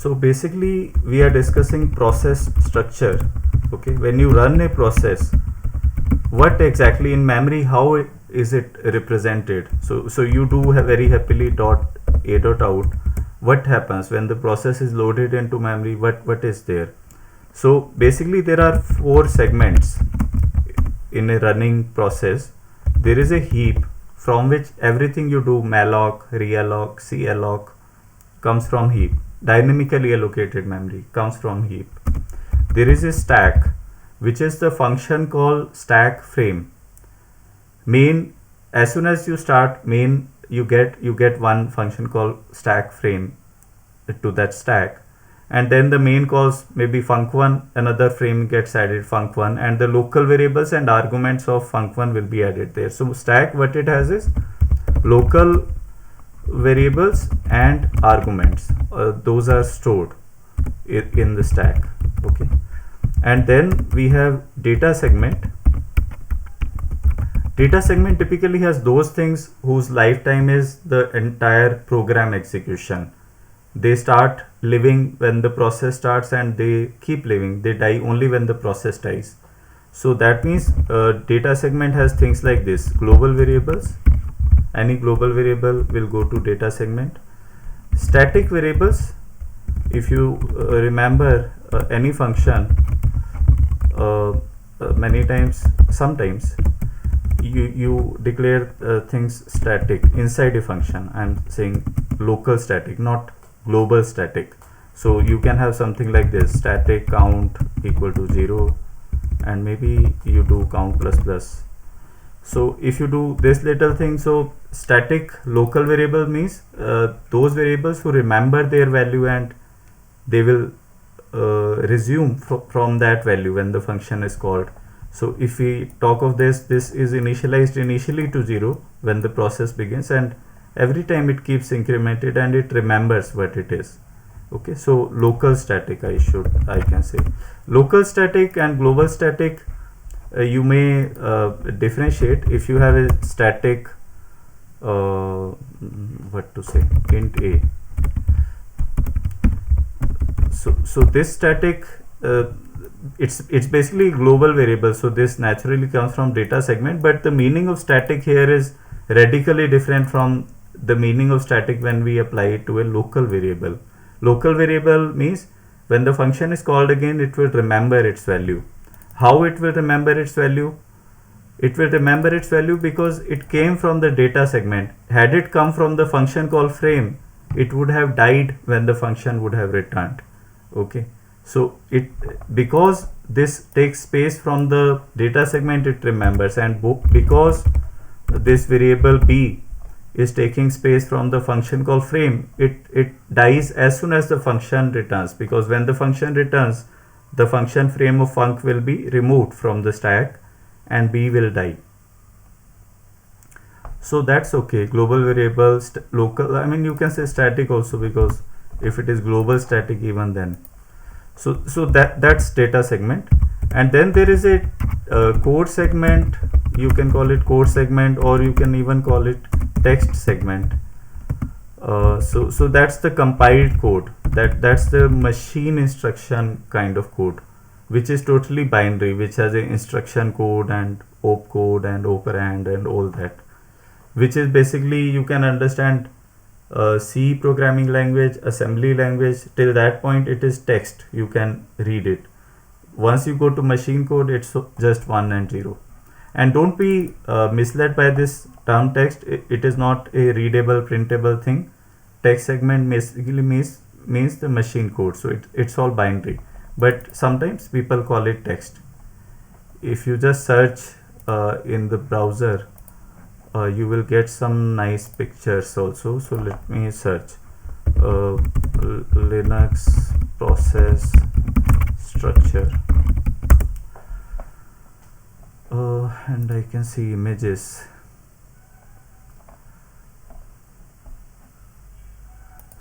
So basically we are discussing process structure. Okay, when you run a process, what exactly in memory, how is it represented? So you do have very happily dot a dot out. What happens when the process is loaded into memory? What is there? So basically there are four segments in a running process. There is a heap from which everything you do, malloc, realloc, calloc, comes from heap. Dynamically allocated memory comes from heap. There is a stack, which is the function called stack frame. Main, as soon as you start main, you get one function called stack frame to that stack, and then the main calls maybe func1, another frame gets added func1, and the local variables and arguments of func1 will be added there. So stack, what it has is local variables and arguments, those are stored in the stack. Okay, and then we have data segment. Data segment typically has those things whose lifetime is the entire program execution. They start living when the process starts and they keep living. They die only when the process dies. So that means data segment has things like this: global variables. Any global variable will go to data segment. Static variables, if you remember any function, many times, sometimes you declare things static inside a function. I'm saying local static, not global static. So you can have something like this: static count equal to 0, and maybe you do count plus plus. So if you do this little thing, so static local variable means those variables who remember their value and they will resume from that value when the function is called. So if we talk of this is initialized initially to 0 when the process begins, and every time it keeps incremented and it remembers what it is. Okay, so local static, I can say. Local static and global static, you may differentiate. If you have a static what to say, int a, so this static, it's basically global variable, so this naturally comes from data segment, but the meaning of static here is radically different from the meaning of static when we apply it to a local variable. Local variable means when the function is called again, it will remember its value. How it will remember its value? It will remember its value because it came from the data segment. Had it come from the function called frame, it would have died when the function would have returned. Okay, so because this takes space from the data segment, it remembers, and because this variable b is taking space from the function called frame, it dies as soon as the function returns, because when the function returns, the function frame of func will be removed from the stack and b will die. So that's okay. Global variable, local, I mean you can say static also, because if it is global static, even then. So that's data segment. And then there is a code segment. You can call it code segment, or you can even call it text segment. So that's the compiled code. That's the machine instruction kind of code, which is totally binary, which has an instruction code and opcode and operand and all that, which is basically, you can understand C programming language, assembly language. Till that point it is text, you can read it. Once you go to machine code, it's just 1 and 0. And don't be misled by this term text. It is not a readable, printable thing. Text segment basically means the machine code, so it's all binary, but sometimes people call it text. If you just search in the browser, you will get some nice pictures also. So let me search Linux process structure, and I can see images.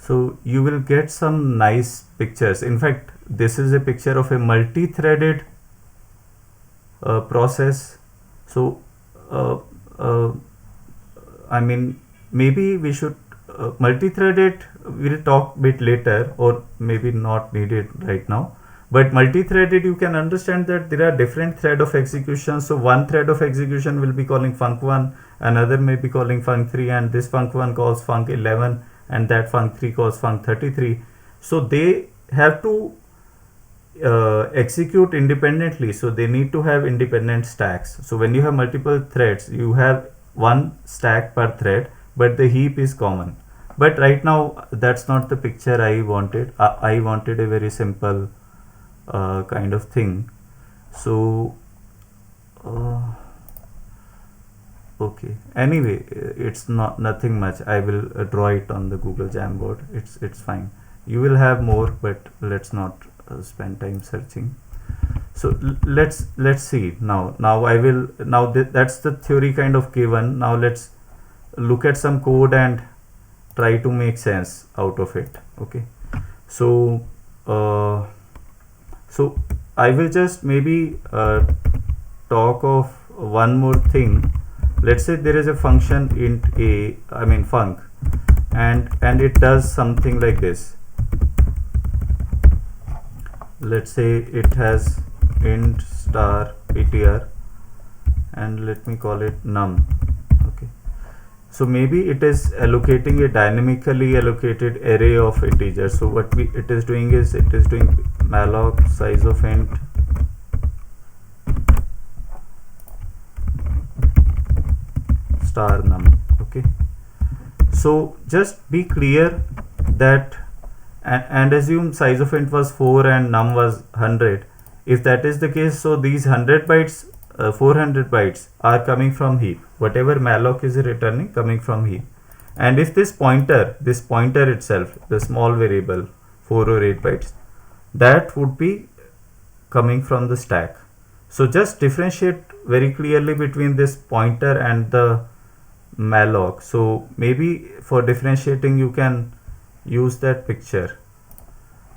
So you will get some nice pictures. In fact, this is a picture of a multi-threaded process. So I mean, maybe we should multi-threaded we'll talk bit later, or maybe not needed right now. But multi-threaded, you can understand that there are different thread of execution. So one thread of execution will be calling func1, another may be calling func3, and this func1 calls func11, and that func3 calls func33. So they have to execute independently, so they need to have independent stacks. So when you have multiple threads, you have one stack per thread, but the heap is common. But right now that's not the picture I wanted. I wanted a very simple kind of thing. So okay, anyway, it's not nothing much. I will draw it on the Google Jamboard. It's fine. You will have more, but let's not spend time searching. So let's see now. That's the theory kind of given. Now let's look at some code and try to make sense out of it. Okay, so so I will just maybe talk of one more thing. Let's say there is a function int a, I mean func, and it does something like this. Let's say it has int star ptr, and let me call it num. Okay, so maybe it is allocating a dynamically allocated array of integers. So what it is doing is it is doing malloc size of int star num. Okay, so just be clear that and assume size of int was 4 and num was 100. If that is the case, so these 100 bytes 400 bytes are coming from heap, whatever malloc is returning coming from heap. And if this pointer itself, the small variable 4 or 8 bytes, that would be coming from the stack. So just differentiate very clearly between this pointer and the malloc. So maybe for differentiating you can use that picture.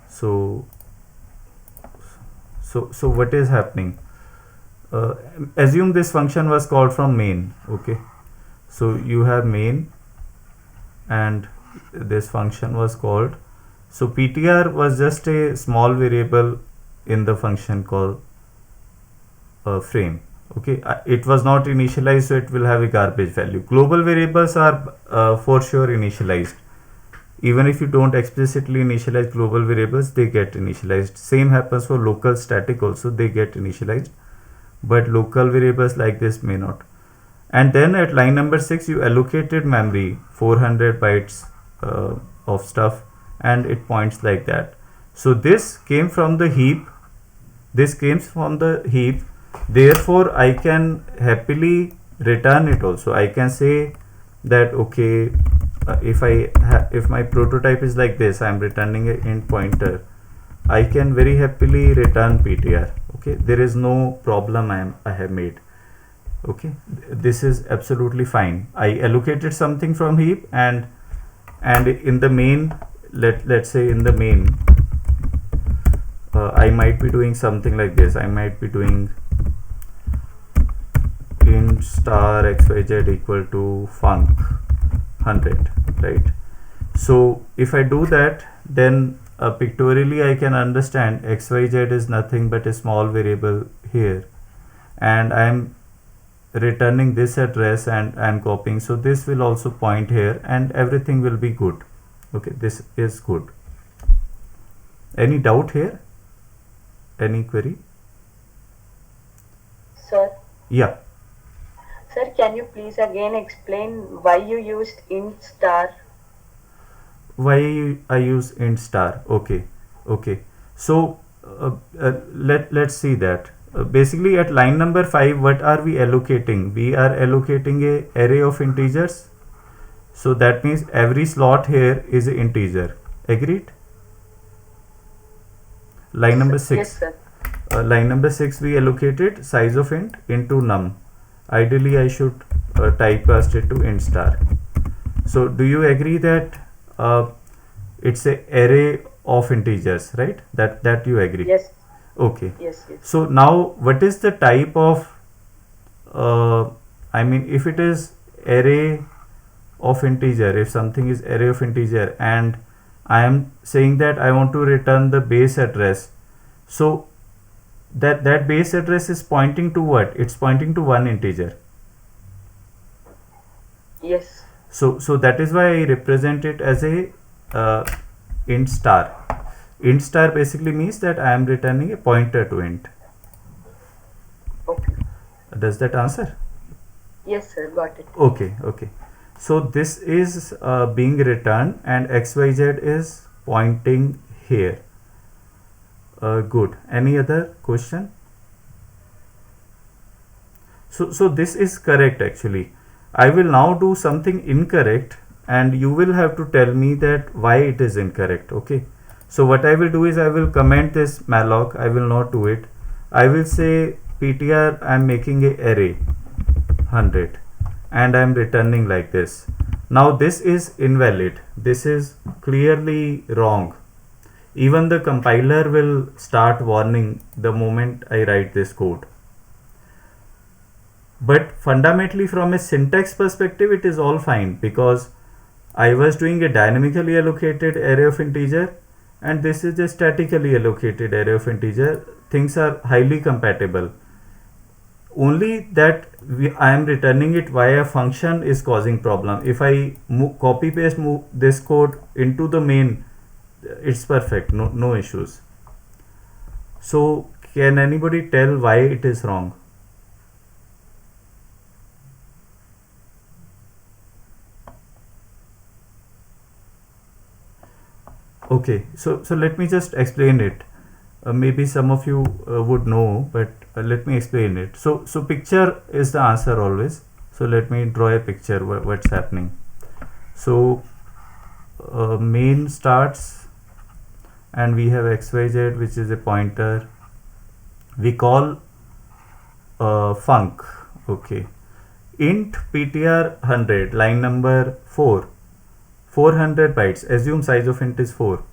So what is happening? Assume this function was called from main. Okay, so you have main and this function was called. So ptr was just a small variable in the function called frame. Okay, it was not initialized, so it will have a garbage value. Global variables are for sure initialized. Even if you don't explicitly initialize global variables, they get initialized. Same happens for local static also, they get initialized, but local variables like this may not. And then at line number 6 you allocated memory 400 bytes of stuff, and it points like that. So this came from the heap, therefore I can happily return it also. I can say that okay, if my prototype is like this, I am returning a int pointer, I can very happily return ptr. Okay, there is no problem I have made. Okay, this is absolutely fine. I allocated something from heap, and in the main, let's say in the main I might be doing something like this. I might be doing int star xyz equal to func 100, right? So if I do that, then pictorially I can understand xyz is nothing but a small variable here, and I am returning this address and I am copying. So this will also point here and everything will be good. Okay, this is good. Any doubt here? Any query? Sir? Yeah. Sir, can you please again explain why you used int star? Why I use int star? Okay. So let's see that. Basically at line number 5, what are we allocating? We are allocating a array of integers. So that means every slot here is an integer. Agreed? Line number 6. Yes, sir. Line number 6 we allocated size of int into num. Ideally I should typecast it to int star. So do you agree that it's a array of integers, right? That you agree? Yes. Okay. Yes. So now what is the type of I mean, if it is array of integer, if something is array of integer and I am saying that I want to return the base address, so that base address is pointing to what? It's pointing to one integer. Yes. So that is why I represent it as a int star. Int star basically means that I am returning a pointer to int. Okay. Does that answer? Yes, sir. Got it. Okay. So this is being returned and xyz is pointing here. Good. Any other question? So this is correct actually. I will now do something incorrect and you will have to tell me that why it is incorrect. Okay. So what I will do is I will comment this malloc. I will not do it. I will say ptr I am making a array 100 and I am returning like this. Now this is invalid. This is clearly wrong. Even the compiler will start warning the moment I write this code. But fundamentally from a syntax perspective it is all fine because I was doing a dynamically allocated array of integer and this is a statically allocated array of integer. Things are highly compatible. Only that I am returning it via function is causing problem. If I copy paste this code into the main, it's perfect, no issues. So can anybody tell why it is wrong? Okay, so let me just explain it. Maybe some of you would know, but let me explain it. So picture is the answer always. So let me draw a picture what's happening. So main starts and we have xyz which is a pointer. We call func. Okay, int ptr 100 line number 400 bytes. Assume size of int is 4.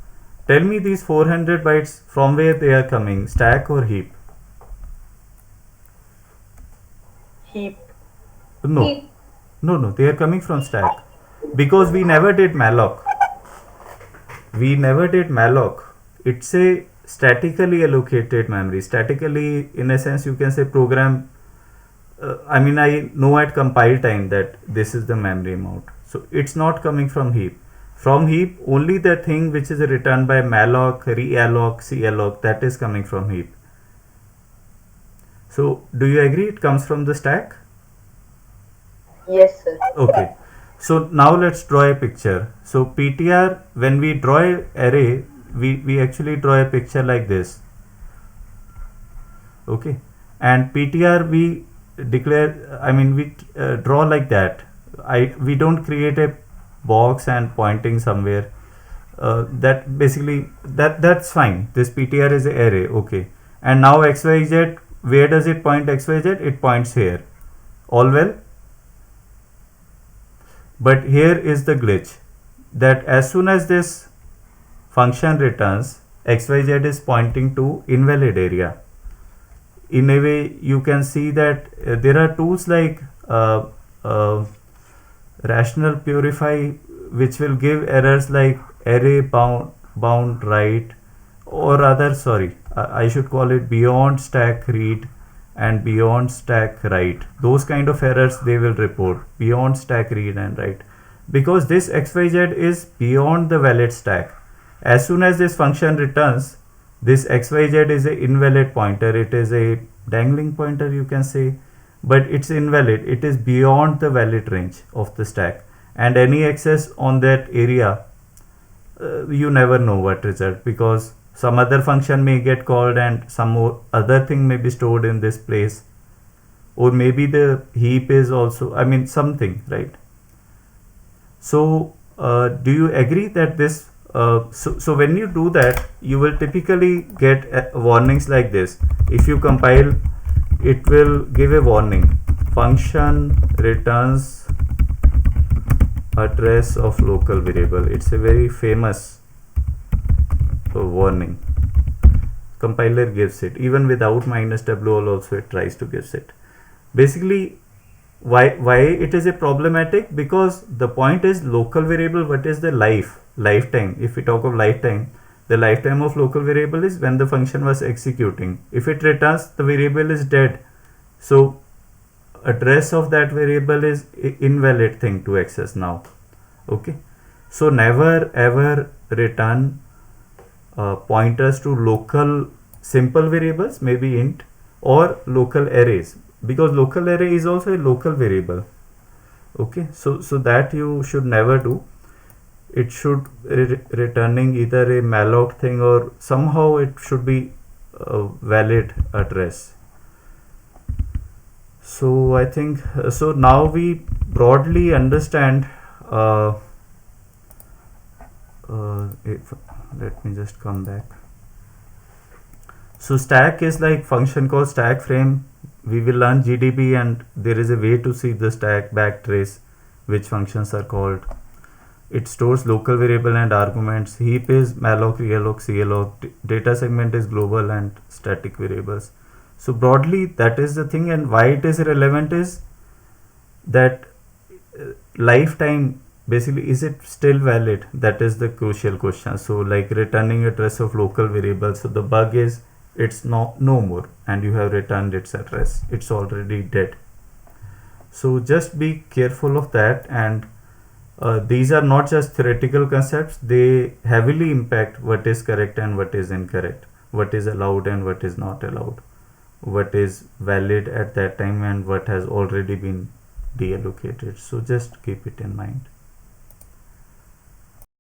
Tell me these 400 bytes from where they are coming, stack or heap? Heap. No, they are coming from stack because we never did malloc. It's a statically allocated memory. Statically, in a sense, you can say program. I know at compile time that this is the memory amount. So it's not coming from heap. From heap, only the thing which is returned by malloc, realloc, calloc, that is coming from heap. So do you agree it comes from the stack? Yes, sir. Okay. So now let's draw a picture. So ptr, when we draw an array, we actually draw a picture like this. Okay. And ptr we declare, we draw like that. We don't create a box and pointing somewhere. That basically that's fine. This ptr is an array. Okay. And now xyz, where does it point xyz? It points here. All well? But here is the glitch, that as soon as this function returns, xyz is pointing to invalid area. In a way, you can see that there are tools like rational purify, which will give errors like array bound write, or rather, sorry, I should call it beyond stack read and beyond stack write. Those kind of errors they will report, beyond stack read and write, because this xyz is beyond the valid stack. As soon as this function returns, this xyz is a invalid pointer. It is a dangling pointer, you can say, but it's invalid. It is beyond the valid range of the stack, and any access on that area, you never know what result, because some other function may get called and some more other thing may be stored in this place, or maybe the heap is also, something, right? So do you agree that this so when you do that, you will typically get warnings like this. If you compile, it will give a warning: function returns address of local variable. It's a very famous warning. Compiler gives it even without -w, also it tries to give it. Basically, Why it is a problematic? Because the point is local variable, what is the lifetime? If we talk of lifetime, the lifetime of local variable is when the function was executing. If it returns the variable is dead, so address of that variable is invalid thing to access now. Okay, so never ever return pointers to local simple variables, maybe int, or local arrays, because local array is also a local variable. Okay, so that you should never do. It should returning either a malloc thing, or somehow it should be a valid address. So I think so now we broadly understand if, let me just come back. So stack is like function called stack frame. We will learn GDB, and there is a way to see the stack backtrace which functions are called. It stores local variable and arguments. Heap is malloc, realloc, calloc. Data segment is global and static variables. So broadly that is the thing, and why it is relevant is that lifetime, basically, is it still valid? That is the crucial question. So like returning address of local variable, so the bug is it's no more, and you have returned its address, it's already dead. So just be careful of that, and these are not just theoretical concepts, they heavily impact what is correct and what is incorrect, what is allowed and what is not allowed, what is valid at that time and what has already been deallocated. So just keep it in mind.